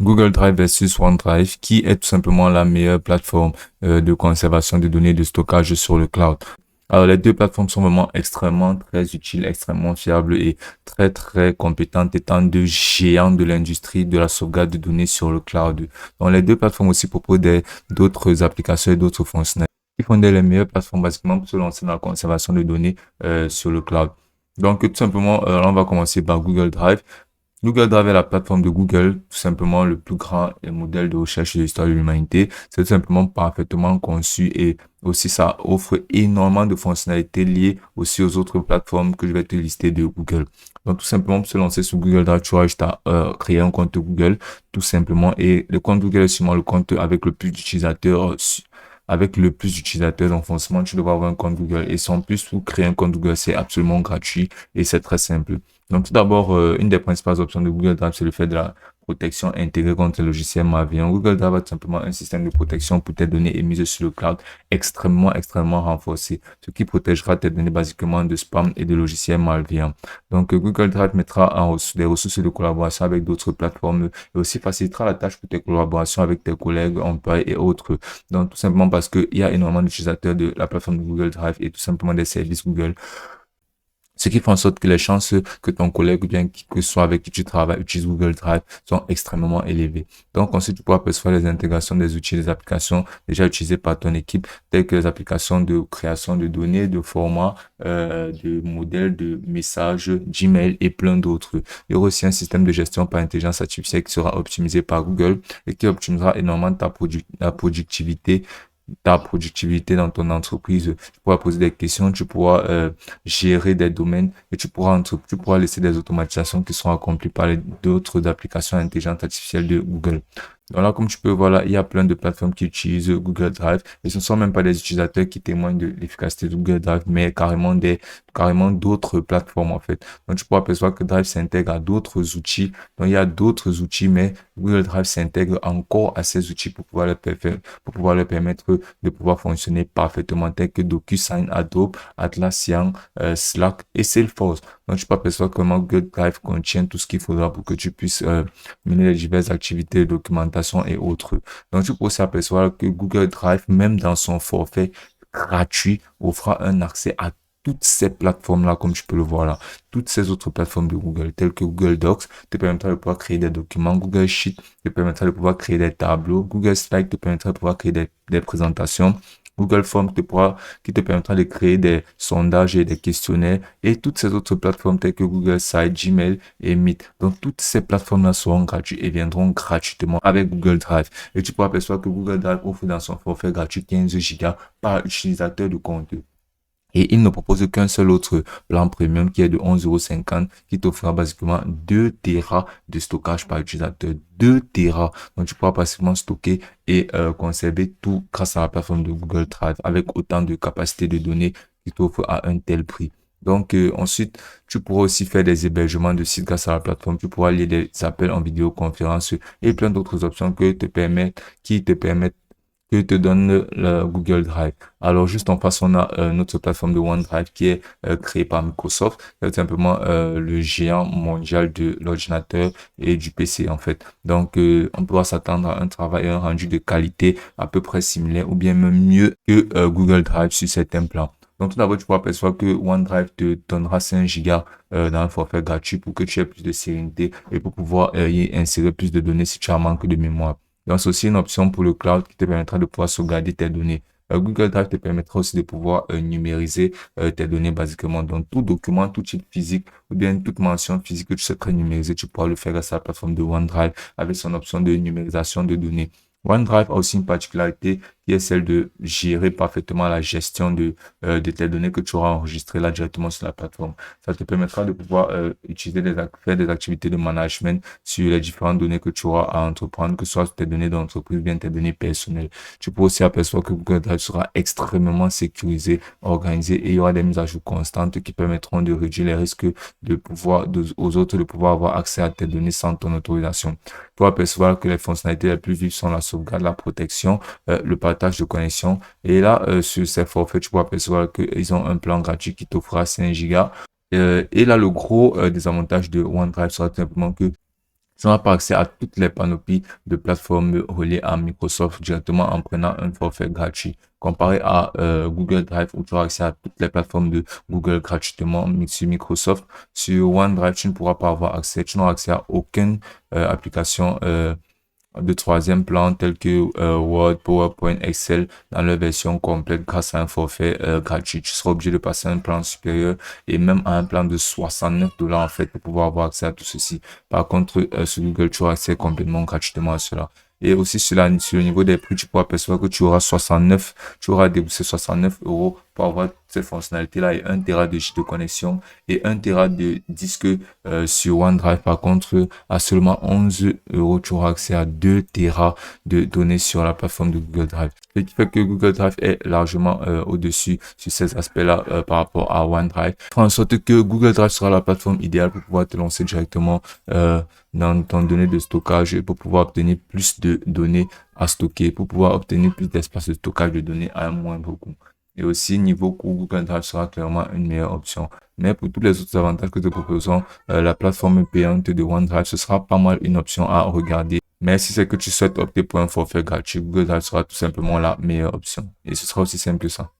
Google Drive versus OneDrive, qui est tout simplement la meilleure plateforme de conservation de données de stockage sur le cloud. Alors, les deux plateformes sont vraiment extrêmement très utiles, extrêmement fiables et très compétentes, étant deux géants de l'industrie de la sauvegarde de données sur le cloud. Donc, les deux plateformes aussi proposent d'autres applications et d'autres fonctionnalités qui font des les meilleures plateformes basiquement pour se lancer dans la conservation de données sur le cloud. Donc, tout simplement, on va commencer par Google Drive. Google Drive est la plateforme de Google, tout simplement le plus grand modèle de recherche de l'histoire de l'humanité. C'est tout simplement parfaitement conçu et aussi ça offre énormément de fonctionnalités liées aussi aux autres plateformes que je vais te lister de Google. Donc tout simplement pour se lancer sur Google Drive, tu vas juste à créer un compte Google tout simplement et le compte Google est sûrement le compte avec le plus d'utilisateurs donc forcément tu devras avoir un compte Google et sans plus pour créer un compte Google c'est absolument gratuit et c'est très simple. Donc tout d'abord une des principales options de Google Drive c'est le fait de la protection intégrée contre les logiciels malveillants. Google Drive a tout simplement un système de protection pour tes données émises sur le cloud extrêmement renforcé, ce qui protégera tes données basiquement de spam et de logiciels malveillants. Donc Google Drive mettra des ressources de collaboration avec d'autres plateformes et aussi facilitera la tâche pour tes collaborations avec tes collègues, employés et autres. Donc tout simplement parce qu'il y a énormément d'utilisateurs de la plateforme de Google Drive et tout simplement des services Google. Ce qui fait en sorte que les chances que ton collègue ou bien qui que ce soit avec qui tu travailles utilise Google Drive sont extrêmement élevées. Donc ensuite, tu pourras percevoir les intégrations des outils, des applications déjà utilisées par ton équipe, telles que les applications de création de données, de formats, de modèles, de messages, Gmail et plein d'autres. Il y aura aussi un système de gestion par intelligence artificielle qui sera optimisé par Google et qui optimisera énormément ta productivité dans ton entreprise. Tu pourras poser des questions, tu pourras gérer des domaines et tu pourras laisser des automatisations qui seront accomplies par d'autres applications intelligentes artificielles de Google. Donc là, comme tu peux voir là, il y a plein de plateformes qui utilisent Google Drive et ce ne sont même pas des utilisateurs qui témoignent de l'efficacité de Google Drive, mais carrément d'autres plateformes en fait. Donc tu pourras percevoir que Drive s'intègre à d'autres outils. Donc il y a d'autres outils, mais Google Drive s'intègre encore à ces outils pour pouvoir leur permettre de pouvoir fonctionner parfaitement, tels que DocuSign, Adobe, Atlassian, Slack et Salesforce. Donc tu peux percevoir comment Google Drive contient tout ce qu'il faudra pour que tu puisses mener les diverses activités de documentation et autres. Donc, tu peux aussi apercevoir que Google Drive, même dans son forfait gratuit, offre un accès à toutes ces plateformes-là, comme tu peux le voir là. Toutes ces autres plateformes de Google, telles que Google Docs, te permettra de pouvoir créer des documents. Google Sheet te permettra de pouvoir créer des tableaux. Google Slide te permettra de pouvoir créer des présentations. Google Forms qui te permettra de créer des sondages et des questionnaires et toutes ces autres plateformes telles que Google Site, Gmail et Meet. Donc, toutes ces plateformes-là seront gratuites et viendront gratuitement avec Google Drive. Et tu pourras percevoir que Google Drive offre dans son forfait gratuit 15 Go par utilisateur de compte. Et il ne propose qu'un seul autre plan premium qui est de 11,50 € qui t'offrira basiquement 2 Tera de stockage par utilisateur. 2 Tera. Donc tu pourras facilement stocker et conserver tout grâce à la plateforme de Google Drive avec autant de capacité de données qui t'offre à un tel prix. Donc ensuite, tu pourras aussi faire des hébergements de sites grâce à la plateforme. Tu pourras lier des appels en vidéoconférence et plein d'autres options qui te permettent que te donne le Google Drive. Alors juste en face, on a notre plateforme de OneDrive qui est créée par Microsoft. C'est simplement le géant mondial de l'ordinateur et du PC en fait. Donc on pourra s'attendre à un travail, un rendu de qualité à peu près similaire ou bien même mieux que Google Drive sur certains plans. Donc tout d'abord, tu pourras percevoir que OneDrive te donnera 5 Go dans un forfait gratuit pour que tu aies plus de sérénité et pour pouvoir y insérer plus de données si tu as un manque de mémoire. Donc, c'est aussi une option pour le cloud qui te permettra de pouvoir sauvegarder tes données. Google Drive te permettra aussi de pouvoir numériser tes données basiquement. Donc, tout document, tout type physique ou bien toute mention physique que tu souhaiterais numériser, tu pourras le faire grâce à la plateforme de OneDrive avec son option de numérisation de données. OneDrive a aussi une particularité qui est celle de gérer parfaitement la gestion de tes données que tu auras enregistrées là directement sur la plateforme. Ça te permettra de pouvoir faire des activités de management sur les différentes données que tu auras à entreprendre, que ce soit tes données d'entreprise ou bien tes données personnelles. Tu peux aussi apercevoir que Google Drive sera extrêmement sécurisé, organisé et il y aura des mises à jour constantes qui permettront de réduire les risques aux autres de pouvoir avoir accès à tes données sans ton autorisation. Tu peux apercevoir que les fonctionnalités les plus vives sont la sauvegarde, la protection, le partage de connexion. Et là, sur ces forfaits, tu pourras apercevoir qu'ils ont un plan gratuit qui t'offrira 5 Go. Et là, le gros désavantage de OneDrive sera tout simplement que Tu n'auras pas accès à toutes les panoplies de plateformes reliées à Microsoft directement en prenant un forfait gratuit. Comparé à Google Drive où tu auras accès à toutes les plateformes de Google gratuitement sur Microsoft, sur OneDrive, tu ne pourras pas avoir accès, tu n'auras accès à aucune application de troisième plan tels que Word, PowerPoint, Excel dans leur version complète grâce à un forfait gratuit. Tu seras obligé de passer à un plan supérieur et même à un plan de $69 en fait pour pouvoir avoir accès à tout ceci. Par contre, sur Google, tu auras accès complètement gratuitement à cela. Et aussi sur le niveau des prix, tu pourras percevoir que tu auras déboursé 69 € pour avoir cette fonctionnalité-là et 1 Tera de giga de connexion et 1 Tera de disque sur OneDrive. Par contre, à seulement 11 €, tu auras accès à 2 Tera de données sur la plateforme de Google Drive. Ce qui fait que Google Drive est largement au-dessus sur ces aspects-là par rapport à OneDrive. Faire en sorte que Google Drive sera la plateforme idéale pour pouvoir te lancer directement dans ton données de stockage et pour pouvoir obtenir plus de données à stocker, pour pouvoir obtenir plus d'espace de stockage de données à un moindre coût. Et aussi, niveau coût, Google Drive sera clairement une meilleure option. Mais pour tous les autres avantages que te proposons, la plateforme payante de OneDrive, ce sera pas mal une option à regarder. Mais si c'est que tu souhaites opter pour un forfait gratuit, Google Drive sera tout simplement la meilleure option. Et ce sera aussi simple que ça.